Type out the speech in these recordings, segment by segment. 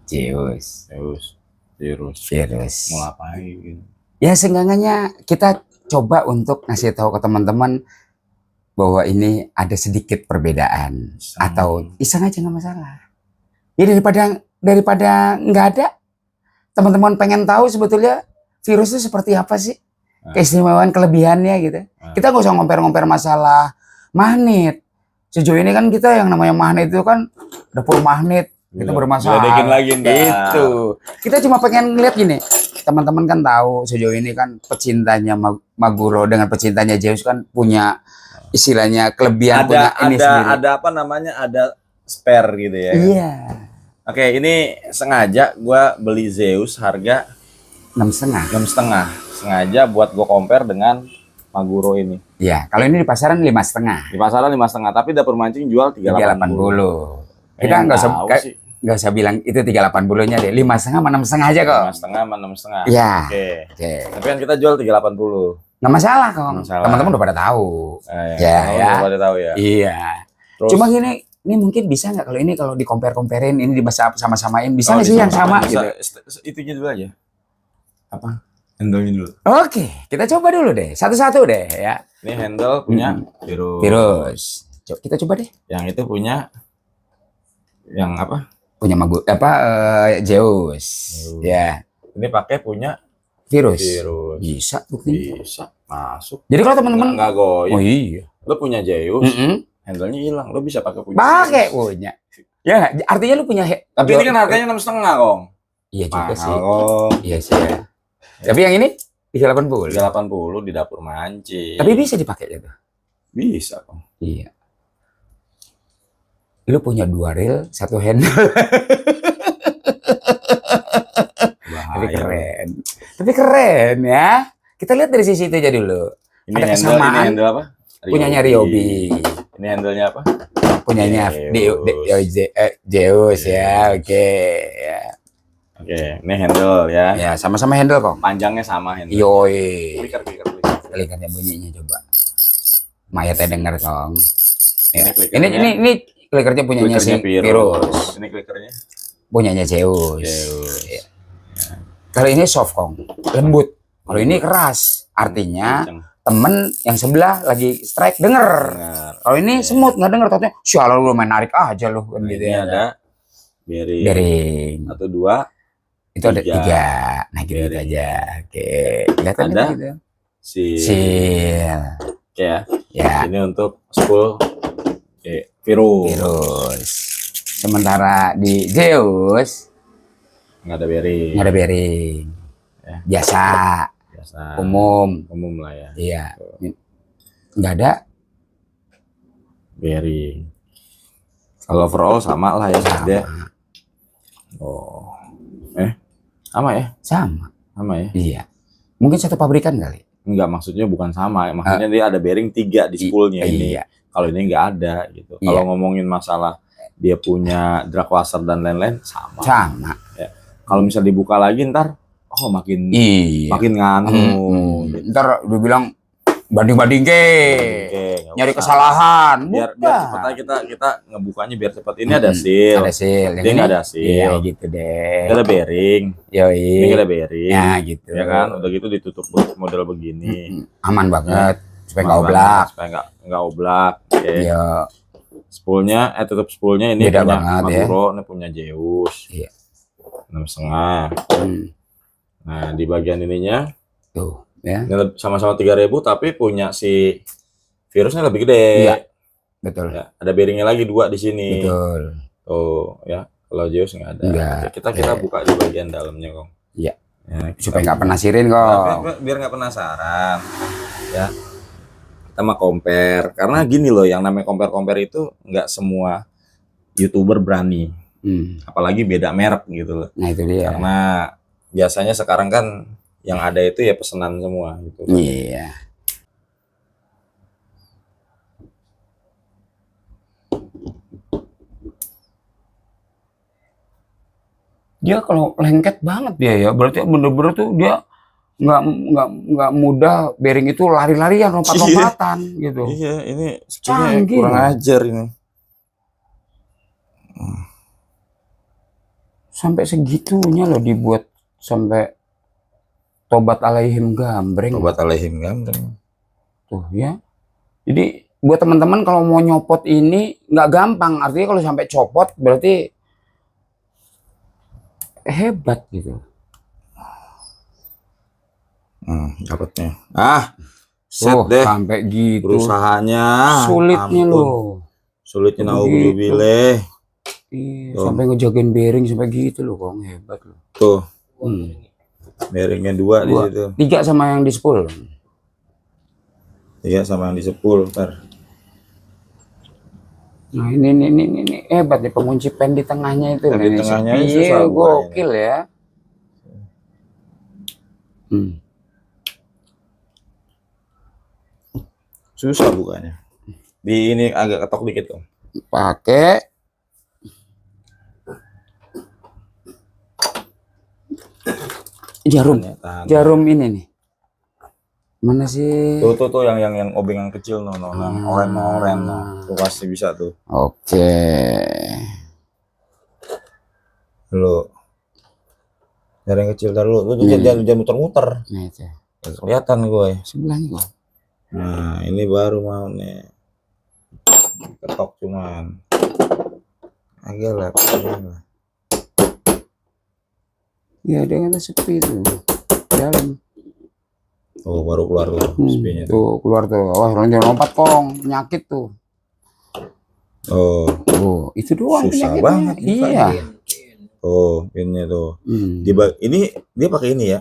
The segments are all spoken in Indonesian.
Zeus. Virus. Mau ngapain? Ya seenggaknya kita coba untuk ngasih tahu ke teman-teman bahwa ini ada sedikit perbedaan. Atau iseng aja nggak masalah. Ya daripada nggak ada, teman-teman pengen tahu sebetulnya virus itu seperti apa sih? Keistimewaan kelebihannya gitu. Kita nggak usah ngomper-ngomper masalah magnet. Sejauh ini kan kita yang namanya magnet itu kan dapur magnet. Itu bermasalah. Lagi, itu. Kita cuma pengen lihat gini. Teman-teman kan tahu sejauh ini kan pecintanya Maguro dengan pecintanya Zeus kan punya istilahnya kelebihan punya ini sendiri. Ada apa namanya? Ada spare gitu ya. Iya. Oke, ini sengaja gua beli Zeus harga 6,5. 6,5. Sengaja buat gua compare dengan Maguro ini. Iya, kalau ini di pasaran 5,5. Di pasaran 5,5, tapi dapur mancing jual 380. Kita nggak usah bilang itu 380-nya deh. 5,5 sama 6,5 aja kok. 5,5 sama 6,5. Iya. Oke. Tapi kan kita jual 380. Nggak masalah kok. Teman-teman udah pada tahu. Udah pada tahu ya. Iya. Terus, cuma gini, ini mungkin bisa nggak kalau di compare-comparein ini dibaca sama-samain bisa nggak sih yang sama gitu? Itunya dulu aja. Apa? Handle-nya dulu. Oke, kita coba dulu deh. Satu-satu deh ya. Ini handle punya Virus. Kita coba deh. Yang itu punya yang apa? Punya Zeus. Ya. Ini pakai punya virus. Bisa buktinya. Bisa masuk. Jadi kalau teman-teman nggak goyang. Oh iya. Lo punya Zeus, handle-nya hilang. Lo bisa pakai punya. Pakai punya. Ya, artinya lu punya. Tapi ini kan harganya 6,5 kong. Iya juga sih. Iya sih ya. Tapi yang ini 380. 380 di dapur mancing. Tapi bisa dipakai gitu. Bisa kong. Iya. Lu punya 2 reel, 1 handle. Tapi keren ya. Kita lihat dari sisi itu aja dulu. Ini ada kesamaan. Ini handle apa? Punyanya Ryobi. Ini handle-nya apa? Punyanya Zeus ya. Oke. Ya. Oke, ini handle ya. Ya, sama-sama handle kok. Panjangnya sama handle. Yoi. Kliker. Bunyinya coba. Mayatnya denger kong. Ya. Ini klikernya punyanya si Virus. Ini klikernya punyanya Zeus. Ya. Kalau ini soft kong, lembut. Kalau ini keras, artinya temen yang sebelah lagi strike denger. Kalau ini semut nggak denger, katanya sialan lu main narik aja lu kan gitu ya. Ada bearing. 1, 2. Itu ada 3. Nah gitu aja. Oke. Kelihatan ada gitu. Seal. Ya. Ini untuk spool virus. Sementara di Zeus nggak ada bearing. Ya. Biasa. Umum lah ya. Iya. Nggak ada bearing. Kalau overall sama lah ya. Sama. Sama ya? Sama ya? Iya. Mungkin satu pabrikan kali. Enggak, maksudnya bukan sama. Maksudnya dia ada bearing 3 di spoolnya ini. Iya. Kalau ini nggak ada gitu. Iya. Kalau ngomongin masalah dia punya drag washer dan lain-lain sama. Ya. Kalau misal dibuka lagi ntar makin nganu. Gitu. Ntar dia bilang banding-banding nyari kesalahan. Biar cepat aja kita ngebukanya biar cepat. Ini ada seal. Ini nggak ada seal. Iya gitu deh. Ini ada bearing. Ini ada bearing. Ya gitu. Ya kan, udah gitu ditutup model begini. Aman banget. Supaya nggak oblak. Nggak oblak. Iya. Spoolnya, tutup spoolnya ini beda punya banget Maguro, ini punya Zeus. Iya. 6,5. Nah, di bagian ininya tuh ya. Ini sama-sama 3.000 tapi punya si virusnya lebih gede. Iya. Betul. Ya, ada bearingnya lagi 2 di sini. Betul. Tuh, ya. Kalau Zeus nggak ada. Enggak. Kita buka di bagian dalamnya, Kong. Iya. Ya, supaya nggak penasirin kok. Biar nggak penasaran. Ya. Kita mah compare. Karena gini loh, yang namanya compare itu nggak semua YouTuber berani. Apalagi beda merek gitu loh. Nah itu dia. Karena biasanya sekarang kan yang ada itu ya pesanan semua gitu. Iya. Dia kalau lengket banget dia ya, berarti bener-bener tuh dia nggak mudah bearing itu lari-larian lompat-lompatan gitu. Iya, ini kurang ajar ini. sampai segitunya loh dibuat sampai tobat alaihim gambreng. Tobat alaihim gambreng. Tuh ya. Jadi buat teman-teman kalau mau nyopot ini nggak gampang. Artinya kalau sampai copot berarti hebat gitu. Dapatnya. Set Tuh, deh. sampai gitu. Berusahanya. Sulitnya ampun. loh. Sulitnya Begitu. naudzubillah. Iya, Tuh. sampai ngejagain bearing sampai gitu loh, Kong. Hebat loh. Tuh. Dua. Bearingnya 2 di situ. 3 sama yang di spool. 3 sama yang di sepul, ntar. Nah ini hebat nih pengunci pen di tengahnya itu. Di tengahnya susah gokil ya. Susah bukanya. Di ini agak ketok dikit kok. Pakai jarum. Jarum ini nih. Mana sih? Tuh yang obeng yang kecil oren. Tuh pasti bisa tuh. Oke. Lu dari yang kecil dulu. Lu jangan muter-muter. Nah itu. Kelihatan gue. Sebelahnya kok. Nah, ini baru mau nih. Ketok cuman. Agak lah. Ya dia kata sepi tuh. Dalam. Oh, baru keluar tuh sepinya. Tuh keluar tuh. Wah, jangan lompat, Kong. Penyakit tuh. Oh, itu doang susah penyakitnya. banget. Iya. Oh, pinnya tuh. Ini dia pakai ini ya.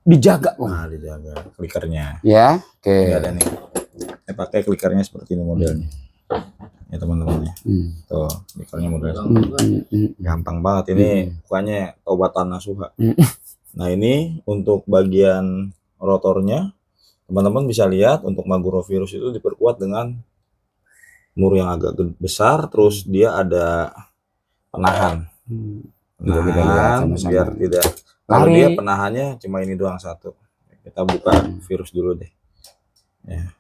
Dijaga, Kong. Nah, dijaga klikernya. Ya, oke. Enggak ada nih. Saya pakai klikernya seperti ini modelnya. Ya teman-teman ya. Tuh, klikernya modelnya. Gampang banget ini. Bukannya obatan nasuha. Nah, ini untuk bagian rotornya, teman-teman bisa lihat untuk Magurovirus itu diperkuat dengan mur yang agak besar, terus dia ada penahan. Kita lihat sama-sama. Biar tidak. Kalau dia penahannya cuma ini doang satu. Kita buka virus dulu deh. Ya.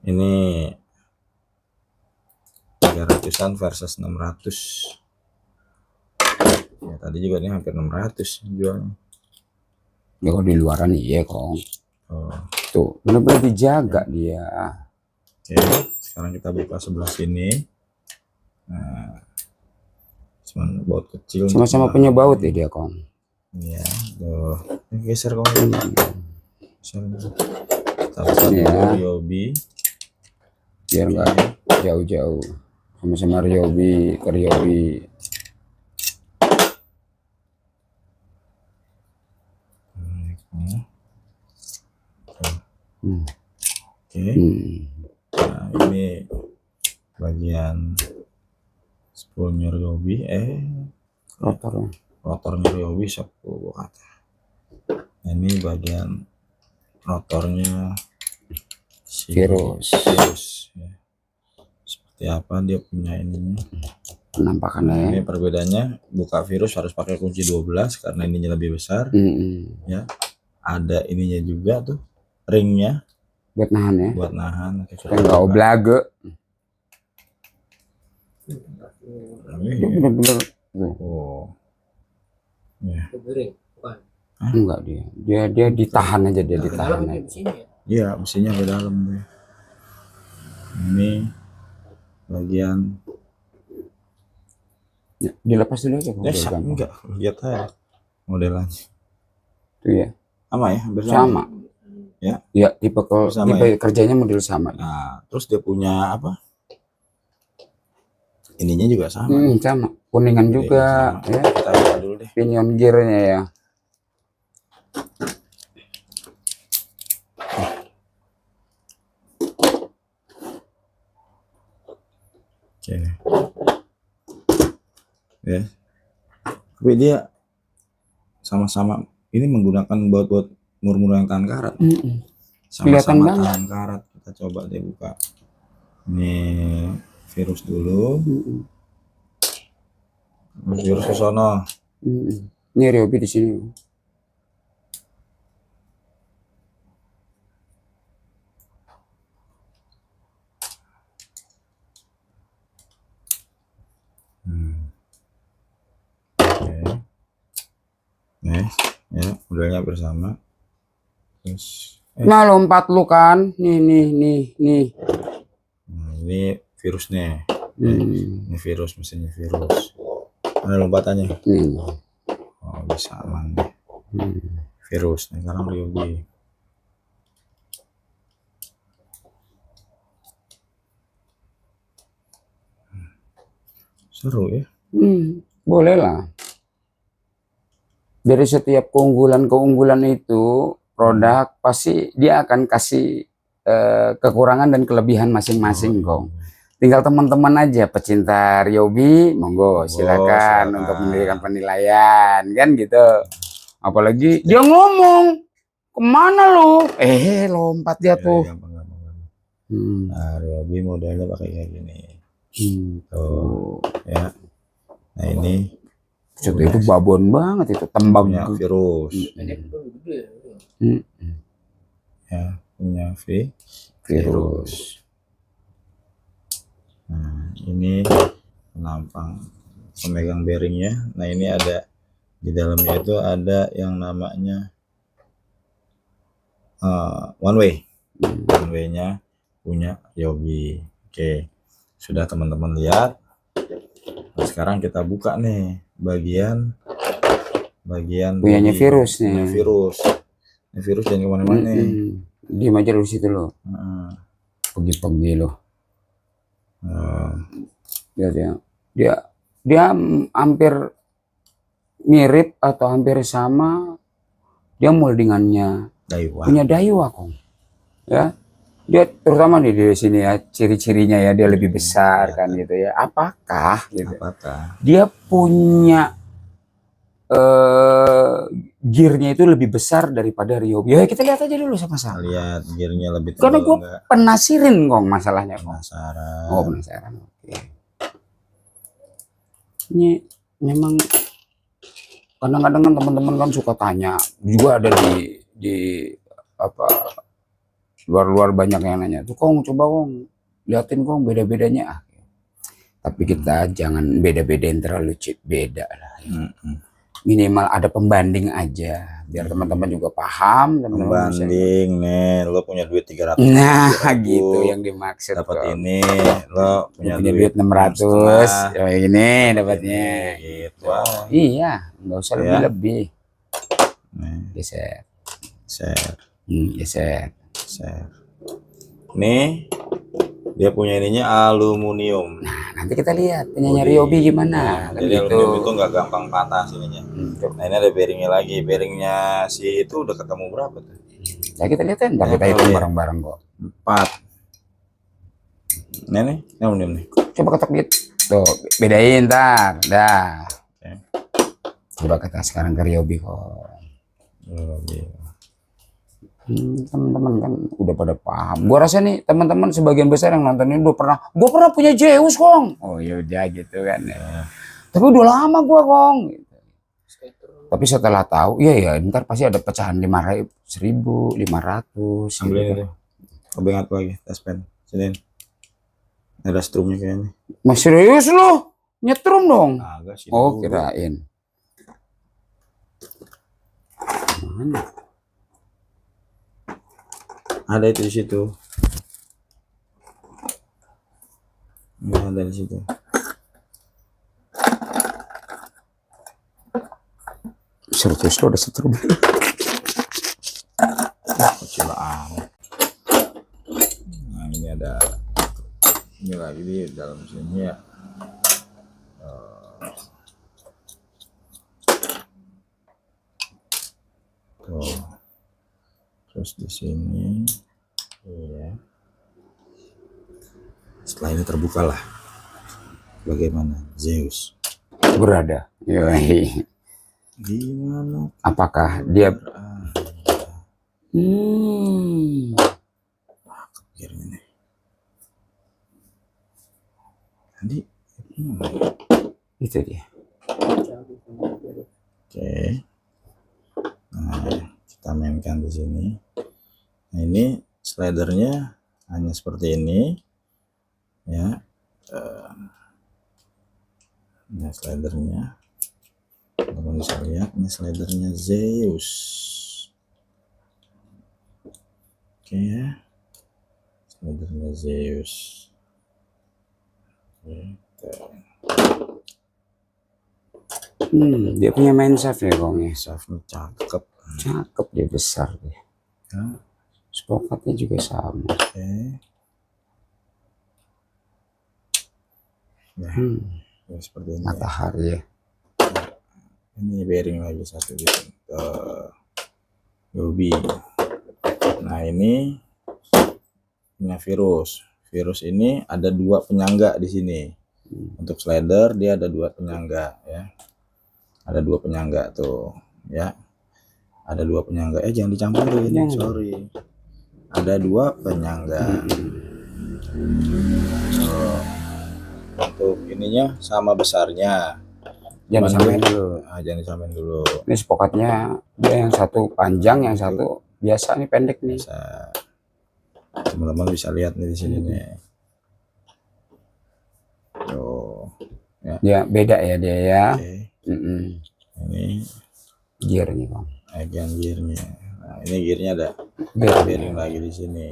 Ini 300-an versus 600. Ya, tadi juga ini hampir 600 jualnya. Ya kalau di luaran iya, Kong. Tuh, benar-benar dijaga dia. Oke, sekarang kita buka sebelah sini. Nah, cuman baut kecil. Sama-sama punya baut ya dia, Kong. Iya, tuh. Geser, Kong. Geser. Ryobi. Biar nggak jauh-jauh. Sama-sama Ryobi ke Ryobi. Oke. Nah, ini bagian spoolnya Ryobi, rotornya Ryobi sepuluh kata. Nah, ini bagian rotornya virus. Ya. Seperti apa dia punya ininya? Penampakannya. Ini perbedaannya, buka virus harus pakai kunci 12 karena ininya lebih besar. Ya. Ada ininya juga tuh, ringnya. Buat nahan ya. Buat nahan. Supaya nggak oblage. Bener-bener. Oh. Ya. Enggak dia ditahan aja, dia ditahan aja. Iya, mesinnya ke dalam deh. Ini bagian. Ya, dilepas dulu aja. Enggak, lihat aja modelannya. Itu ya. Sama ya, sama. Ya. Ya, tipe kerjanya model sama. Nah, terus dia punya apa? Ininya juga sama. Sama. Kuningan juga. Sama. Ya. Kita buka dulu deh. Pinion gearnya ya. Oke. Ya. Tapi dia sama-sama ini menggunakan baut-baut mur-mur yang tahan karat. Sama-sama tahan karat. Kita coba deh buka. Ini virus dulu. Virus ke sono. Ini Ryobi di sini. modelnya hampir sama. Terus Nah lompat lu kan, nih. nah, ini virusnya. Hmm. Ini virus, mesinnya virus. Ada lompatannya. Nih. Oh, bisa aman nih. Virus. Nah, sekarang Ryobi. Seru ya. Boleh lah. Dari setiap keunggulan itu produk pasti dia akan kasih kekurangan dan kelebihan masing-masing, Kong. Tinggal teman-teman aja pecinta Ryobi, monggo silakan untuk memberikan penilaian kan gitu. Apalagi dia ngomong kemana lu? Lompat dia tuh. Gampang. Nah, Ryobi modelnya pakai kayak gini. Tuh, ya. Nah ini itu babon banget itu, tembak virus. Ya, punya virus. Nah, ini penampang pemegang bearingnya. Nah, ini ada di dalamnya itu ada yang namanya one way. One way-nya punya Ryobi. Oke. Sudah teman-teman lihat. Nah, sekarang kita buka nih bagian punyanya virus nih. Virus. Ini virus jangan kemana-mana. Diam aja di situ loh. Pergi loh. Dia hampir mirip atau hampir sama. Dia moldingannya punya Daiwa, Kong. Ya, dia terutama nih di sini ya, ciri-cirinya ya dia lebih besar kan gitu ya. Apakah dia punya gearnya itu lebih besar daripada Ryobi? Ya kita lihat aja dulu sama-sama. Lihat gearnya lebih tebal. Karena gue penasaran, Kong, masalahnya. Penasaran. Oh, penasaran. Oke. Ini memang kadang-kadang kan teman-teman kan suka tanya, juga ada di apa luar banyak yang nanya tuh, Kong coba Kong liatin Kong beda-bedanya. Tapi kita jangan beda-bedain terlalu beda lah. Minimal ada pembanding aja biar teman-teman juga paham. Pembanding nih, lo punya duit 300. Nah, gitu yang dimaksud. Dapat ini, lo punya duit 600. Ya ini dapatnya. Gitu. Iya, nggak usah lebih-lebih. Geser. Geser. Nih, dia punya ininya aluminium. Nah, nanti kita lihat punyanya Ryobi gimana. Jadi aluminium itu nggak gampang patah sininya. Nah, ini ada bearingnya lagi. Bearingnya si itu udah ketemu berapa tuh? Ya kita lihat ya, kita hitung bareng-bareng kok. 4. Nih, aluminium nih. Coba ketok gitu. Tuh, bedain ntar. Dah. Coba kita sekarang ke Ryobi kok. Teman-teman kan udah pada paham. Gua rasa nih teman-teman sebagian besar yang nonton ini gua pernah punya Zeus, Kong. Oh ya udah gitu kan ya. Tapi udah lama gua, Kong. Gitu. Tapi setelah tahu, ya ntar pasti ada pecahan 1.500. Ambilin itu. Kebengat lagi tes pen. Sini. Ada strumnya kayaknya. Mas serius lo? Nyetrum dong. Agak sih. Oh, kirain. Mana? Ada itu di situ. Nggak ada di situ. Serius lo ada setrum? Kecil amat. Nah ini ada. Ini lagi di dalam sini ya. Tuh. Terus di sini, iya. Setelah ini terbuka lah. Bagaimana Zeus berada? Yoi. Gimana? Apakah dia? Akhirnya nih. Tadi itu dia. Oke. Nah, kita mainkan di sini. Nah, ini slidernya hanya seperti ini, ya. Nah, slidernya teman-teman bisa lihat ini slidernya Zeus. Oke ya, slidernya Zeus. Gitu. Dia punya main shaft ya Kong ya. Shaftnya cakep. Cakep, dia besar dia. Ya. Sproketnya juga sama. Oke. Nah, ya seperti ini. Matahari ya. Ini bearing lagi satu gitu. Ryobi. Nah ini punya Virus. Virus ini ada 2 penyangga di sini. Untuk slider dia ada 2 penyangga ya. Ada 2 penyangga tuh ya. Ada 2 penyangga. Jangan dicampurin. Sorry. Ada 2 penyangga. Untuk ininya sama besarnya. Jangan disamain dulu. Jangan disamain dulu. Ini sproketnya dia yang satu panjang, yang satu biasa nih pendek nih. Bisa. Teman-teman bisa lihat nih di sini nih. Tuh. Ya. Dia beda ya dia ya. Oke. Ini gearnya Bang. bagian gearnya. Nah, ini gearnya ada bearing lagi di sini.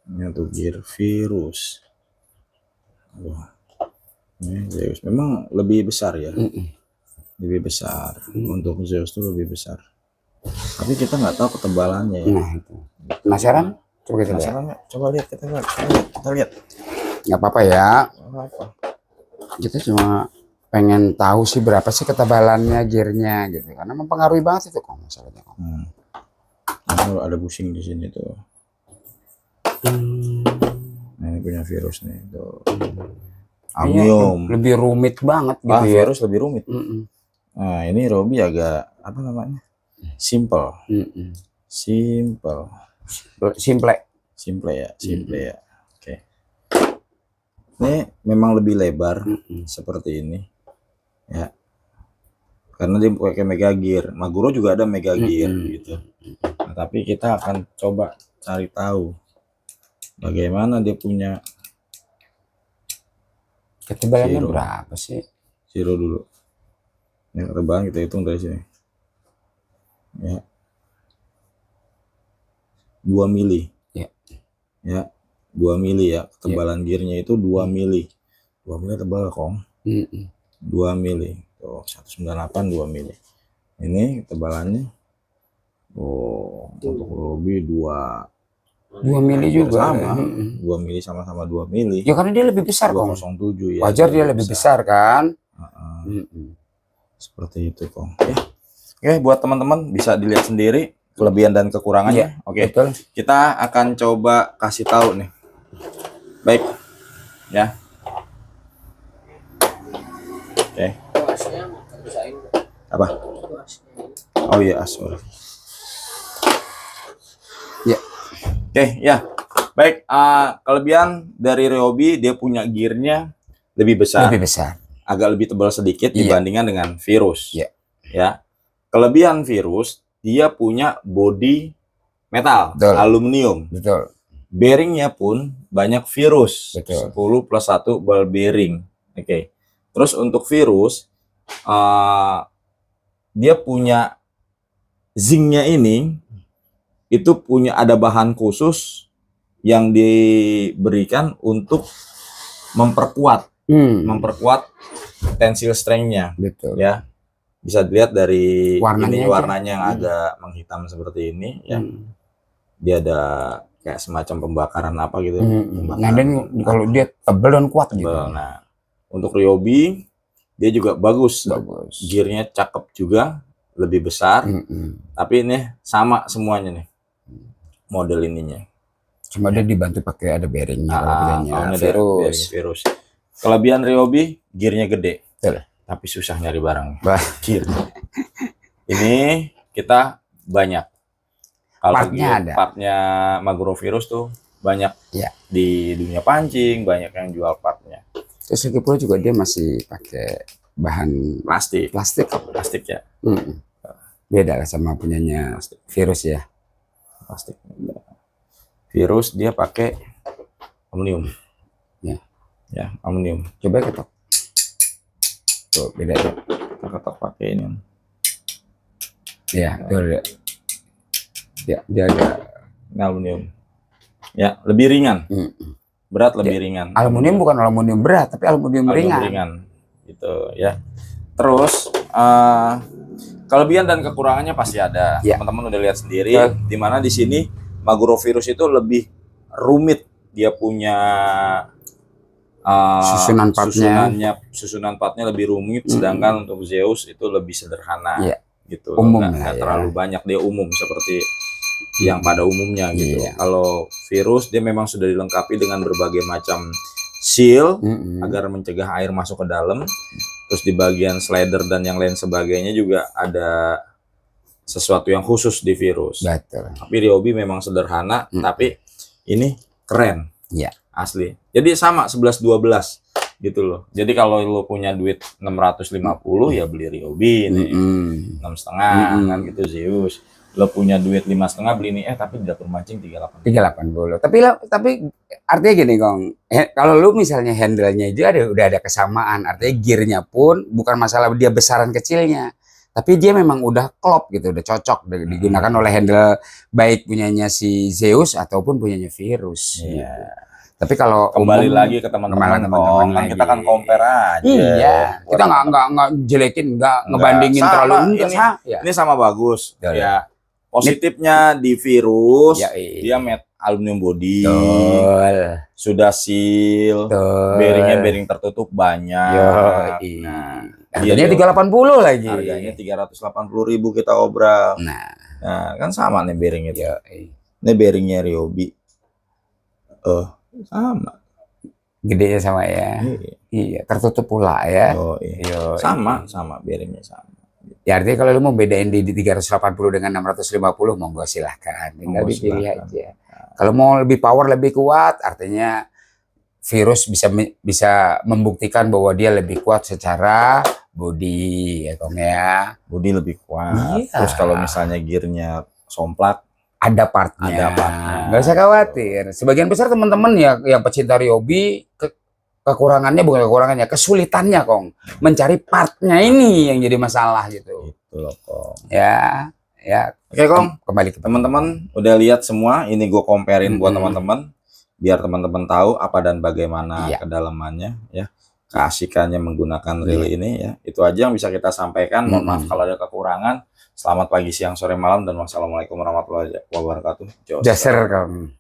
Ini untuk gear Virus. Ini Zeus memang lebih besar ya. Lebih besar. Untuk Zeus itu lebih besar. Tapi kita nggak tahu ketebalannya ya. Nah, itu. Penasaran? Coba kita lihat. Penasaran nggak? Coba lihat, kita lihat. Nggak apa-apa ya. Apa? Kita cuma pengen tahu sih berapa sih ketebalannya gearnya gitu. Karena mempengaruhi banget itu Kong masalahnya Kong. Nah, ada bushing di sini tuh. Nah, ini punya Virus nih tuh. Aluminium. Lebih rumit banget gitu ya. Virus lebih rumit. Nah, ini Ryobi agak apa namanya? Simple. Simple ya. Oke. Ini memang lebih lebar seperti ini. Ya. Karena dia pakai mega gear. Maguro juga ada mega gear gitu. Nah, tapi kita akan coba cari tahu bagaimana dia punya ketebalannya berapa sih? Zero dulu. Yang ketebalan kita hitung dari sini. Ya. 2 mili. Ya. 2 mili ya. Ketebalan gearnya itu 2 mili. 2 mili tebal Kong. 2 mili. Tuh, 198 2 mili. Ini ketebalannya. Untuk Ryobi 2 mili juga. Sama. 2 mili sama-sama 2 mili. Ya karena dia lebih besar Kong. 207 ya. Wajar dia lebih besar kan? Seperti itu Kong. Ya. Oke, buat teman-teman bisa dilihat sendiri kelebihan dan kekurangannya. Oke. Betul. Kita akan coba kasih tahu nih. Baik. Ya. Oke. Apa? Oh iya, sorry. Ya. Oke, ya. Baik, kelebihan dari Ryobi dia punya gearnya lebih besar. Lebih besar. Agak lebih tebal sedikit dibandingkan dengan Virus. Ya. Kelebihan Virus dia punya body metal, aluminium. Betul. Bearingnya pun banyak Virus. Betul. 10+1 ball bearing. Oke. Terus untuk Virus dia punya zinc-nya ini itu punya ada bahan khusus yang diberikan untuk memperkuat tensile strength-nya. Betul. Ya. Bisa dilihat dari warnanya yang agak menghitam seperti ini ya. Dia ada kayak semacam pembakaran apa gitu. Nah, dan kalau dia tebal dan kuat gitu. Nah, untuk Ryobi dia juga bagus. Gearnya cakep juga, lebih besar. Tapi ini sama semuanya nih. Model ininya. Cuma dia dibantu pakai ada bearingnya. Virus. Kelebihan Ryobi gearnya gede. Betul. Tapi susah nyari barang. Ini kita banyak. Kalau partnya Maguro Virus tuh banyak di dunia pancing, banyak yang jual partnya. Terus lagi pula juga dia masih pakai bahan plastik ya. Beda lah sama punyanya Virus ya. Plastik. Virus dia pakai aluminium. Ya, aluminium. Coba ketok. Tuh, beda ya. ketok pakai ini. Ya, betul. Ya, dia ada Ini aluminium. Ya, lebih ringan. Berat lebih ringan. Aluminium bukan aluminium berat, tapi aluminium ringan. Gitu ya. Terus kelebihan dan kekurangannya pasti ada. Ya. Teman-teman udah lihat sendiri. Di mana di sini Magurovirus itu lebih rumit. Dia punya susunan partnya lebih rumit, sedangkan untuk Zeus itu lebih sederhana. Ya. Gitu. Umum nggak terlalu banyak, dia umum seperti yang pada umumnya gitu. Kalau virus dia memang sudah dilengkapi dengan berbagai macam seal agar mencegah air masuk ke dalam. Terus di bagian slider dan yang lain sebagainya juga ada sesuatu yang khusus di virus. Betul. Tapi Ryobi memang sederhana, tapi ini keren. Iya. Asli. Jadi sama 11-12 gitu loh. Jadi kalau lo punya duit 650 ya beli Ryobi ini. 6,5 kan gitu Zeus. Lo punya duit 5,5 beli ini tapi di dapur mancing 380. 380. Tapi artinya gini, Kong. Kalau lu misalnya handle-nya itu udah ada kesamaan. Artinya gear-nya pun bukan masalah dia besaran kecilnya. Tapi dia memang udah klop gitu, udah cocok digunakan oleh handle baik punyanya si Zeus ataupun punyanya virus. Iya. Gitu. Tapi kalau kembali lagi ke teman-teman kan kita kan compare aja. Iya, kita nggak jelekin, nggak ngebandingin terlalu. Ini sama bagus. Ya, positifnya di virus, dia aluminium body, sudah seal, bearingnya bearing tertutup banyak. Nah, harganya 380 lagi. Harganya 380.000 kita obral. Nah, kan sama nih bearingnya. Ini bearingnya Ryobi. Sama. Gede ya sama ya. Iya, tertutup pula ya. Sama bearingnya sama. Ya artinya kalau lu mau bedain di 380 dengan 650 monggo silahkan. Tinggal dipilih aja. Kalau mau lebih power, lebih kuat, artinya virus bisa membuktikan bahwa dia lebih kuat secara body ya Kong ya. Body lebih kuat. Terus kalau misalnya gearnya somplak, ada partnya. Nggak usah khawatir. Sebagian besar teman-teman ya yang pecinta Ryobi kekurangannya bukan kekurangannya, kesulitannya Kong. Mencari partnya ini yang jadi masalah gitu. Itu loh Kong. Ya. Oke Kong, kembali ke teman-teman udah lihat semua. Ini gue comparein buat teman-teman biar teman-teman tahu apa dan bagaimana kedalamannya ya. Keasikannya menggunakan reel ini ya. Itu aja yang bisa kita sampaikan. Mohon maaf kalau ada kekurangan. Selamat pagi, siang, sore, malam, dan wassalamualaikum warahmatullahi wabarakatuh. Jaser Kong.